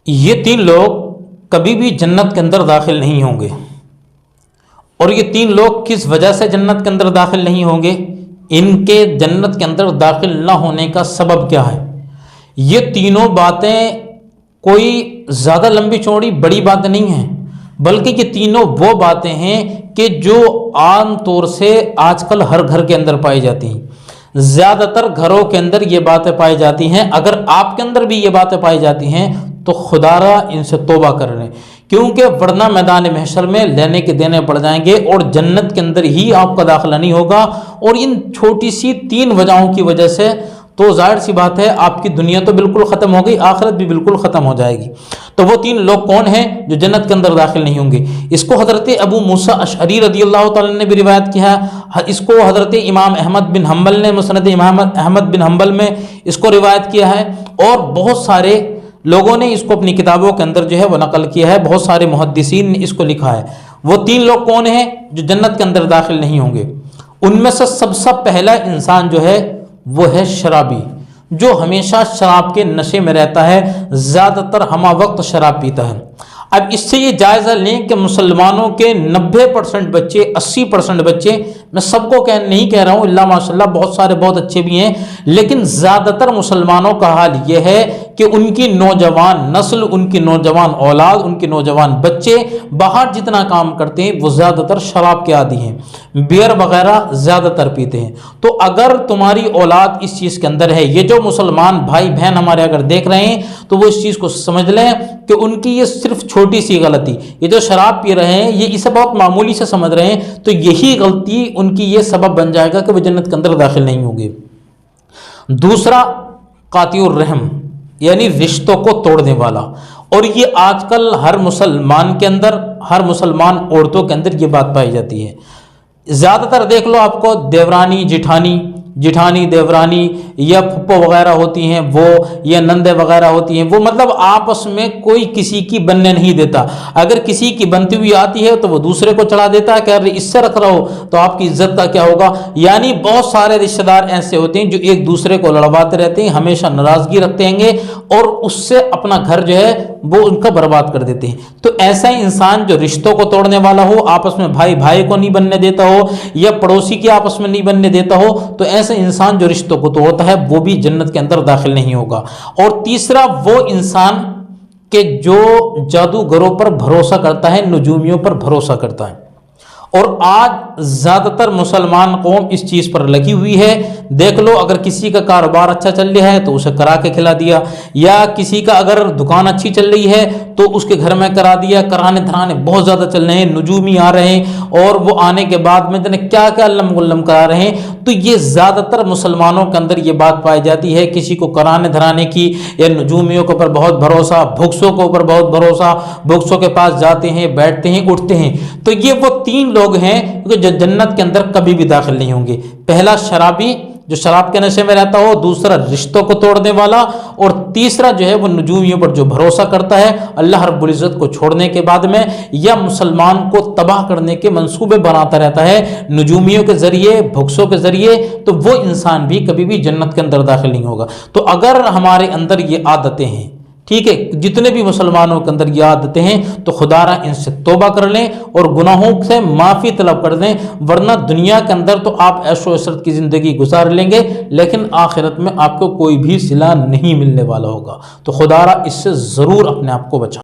یہ تین لوگ کبھی بھی جنت کے اندر داخل نہیں ہوں گے۔ اور یہ تین لوگ کس وجہ سے جنت کے اندر داخل نہیں ہوں گے؟ ان کے جنت کے اندر داخل نہ ہونے کا سبب کیا ہے؟ یہ تینوں باتیں کوئی زیادہ لمبی چوڑی بڑی بات نہیں ہیں، بلکہ یہ تینوں وہ باتیں ہیں کہ جو عام طور سے آج کل ہر گھر کے اندر پائی جاتی ہیں۔ زیادہ تر گھروں کے اندر یہ باتیں پائی جاتی ہیں۔ اگر آپ کے اندر بھی یہ باتیں پائی جاتی ہیں تو خدا را ان سے توبہ کر لیں، کیونکہ ورنہ میدان محشر میں لینے کے دینے پڑ جائیں گے اور جنت کے اندر ہی آپ کا داخلہ نہیں ہوگا۔ اور ان چھوٹی سی تین وجہوں کی وجہ سے تو ظاہر سی بات ہے آپ کی دنیا تو بالکل ختم ہو گئی، آخرت بھی بالکل ختم ہو جائے گی۔ تو وہ تین لوگ کون ہیں جو جنت کے اندر داخل نہیں ہوں گے؟ اس کو حضرت ابو موسیٰ اشعری رضی اللہ تعالیٰ نے بھی روایت کیا ہے، اس کو حضرت امام احمد بن حنبل نے مسند امام احمد بن حنبل میں اس کو روایت کیا ہے، اور بہت سارے لوگوں نے اس کو اپنی کتابوں کے اندر جو ہے وہ نقل کیا ہے، بہت سارے محدثین نے اس کو لکھا ہے۔ وہ تین لوگ کون ہیں جو جنت کے اندر داخل نہیں ہوں گے؟ ان میں سے سب سے پہلا انسان جو ہے وہ ہے شرابی، جو ہمیشہ شراب کے نشے میں رہتا ہے، زیادہ تر ہمہ وقت شراب پیتا ہے۔ اب اس سے یہ جائزہ لیں کہ مسلمانوں کے 90% بچے، 80% بچے، میں سب کو نہیں کہہ رہا ہوں، اللہ ماشاء اللہ بہت سارے بہت اچھے بھی ہیں، لیکن زیادہ تر مسلمانوں کا حال یہ ہے کہ ان کی نوجوان نسل، ان کی نوجوان اولاد، ان کے نوجوان بچے باہر جتنا کام کرتے ہیں وہ زیادہ تر شراب کے عادی ہیں، بیئر وغیرہ زیادہ تر پیتے ہیں۔ تو اگر تمہاری اولاد اس چیز کے اندر ہے، یہ جو مسلمان بھائی بہن ہمارے اگر دیکھ رہے ہیں تو وہ اس چیز کو سمجھ لیں کہ ان کی یہ صرف چھوٹی سی غلطی، یہ جو شراب پی رہے ہیں یہ اسے بہت معمولی سے سمجھ رہے ہیں، تو یہی غلطی ان کی یہ سبب بن جائے گا کہ وہ جنت کے اندر داخل نہیں ہوں گے۔ دوسرا قاطع الرحم، یعنی رشتوں کو توڑنے والا، اور یہ آج کل ہر مسلمان کے اندر، ہر مسلمان عورتوں کے اندر یہ بات پائی جاتی ہے۔ زیادہ تر دیکھ لو آپ کو دیورانی جٹھانی دیورانی یا پھپھو وغیرہ ہوتی ہیں وہ، یا نندے وغیرہ ہوتی ہیں وہ، مطلب آپس میں کوئی کسی کی بننے نہیں دیتا۔ اگر کسی کی بنتی ہوئی آتی ہے تو وہ دوسرے کو چڑھا دیتا ہے کہ اگر اس سے رکھ رہا ہو تو آپ کی عزت کا کیا ہوگا۔ یعنی بہت سارے رشتہ دار ایسے ہوتے ہیں جو ایک دوسرے کو لڑواتے رہتے ہیں، ہمیشہ ناراضگی رکھتے ہیں گے، اور اس سے اپنا گھر جو ہے وہ ان کا برباد کر دیتے ہیں۔ تو ایسا ہی انسان جو رشتوں کو توڑنے والا ہو، آپس میں بھائی بھائی کو نہیں بننے دیتا ہو، یا پڑوسی کے آپس میں نہیں بننے دیتا ہو، تو ایسا انسان جو رشتوں کو توڑتا ہے وہ بھی جنت کے اندر داخل نہیں ہوگا۔ اور تیسرا وہ انسان کہ جو جادوگروں پر بھروسہ کرتا ہے، نجومیوں پر بھروسہ کرتا ہے، اور آج زیادہ تر مسلمان قوم اس چیز پر لگی ہوئی ہے۔ دیکھ لو اگر کسی کا کاروبار اچھا چل رہا ہے تو اسے کرا کے کھلا دیا، یا کسی کا اگر دکان اچھی چل رہی ہے تو اس کے گھر میں کرا دیا۔ کرانے دھرانے بہت زیادہ چل رہے ہیں، نجومی آ رہے ہیں، اور وہ آنے کے بعد میں کیا کیا علم غلم کرا رہے ہیں۔ تو یہ زیادہ تر مسلمانوں کے اندر یہ بات پائی جاتی ہے، کسی کو کرانے دھرانے کی یا نجومیوں کے اوپر بہت بھروسہ، بھکسوں کے اوپر بہت بھروسہ، بھکسوں کے پاس جاتے ہیں، بیٹھتے ہیں، اٹھتے ہیں۔ تو یہ وہ تین لوگ ہیں جو جنت کے اندر کبھی بھی داخل نہیں ہوں گے۔ پہلا شرابی جو شراب کے نشے میں رہتا ہو، دوسرا رشتوں کو توڑنے والا، اور تیسرا جو ہے وہ نجومیوں پر جو بھروسہ کرتا ہے اللہ رب العزت کو چھوڑنے کے بعد میں، یا مسلمان کو تباہ کرنے کے منصوبے بناتا رہتا ہے نجومیوں کے ذریعے، بھکسوں کے ذریعے، تو وہ انسان بھی کبھی بھی جنت کے اندر داخل نہیں ہوگا۔ تو اگر ہمارے اندر یہ عادتیں ہیں، ٹھیک ہے، جتنے بھی مسلمانوں کے اندر یہ عادتیں ہیں، تو خدا را ان سے توبہ کر لیں اور گناہوں سے معافی طلب کر دیں، ورنہ دنیا کے اندر تو آپ عیش و عشرت کی زندگی گزار لیں گے، لیکن آخرت میں آپ کو کوئی بھی صلہ نہیں ملنے والا ہوگا۔ تو خدا را اس سے ضرور اپنے آپ کو بچائیں۔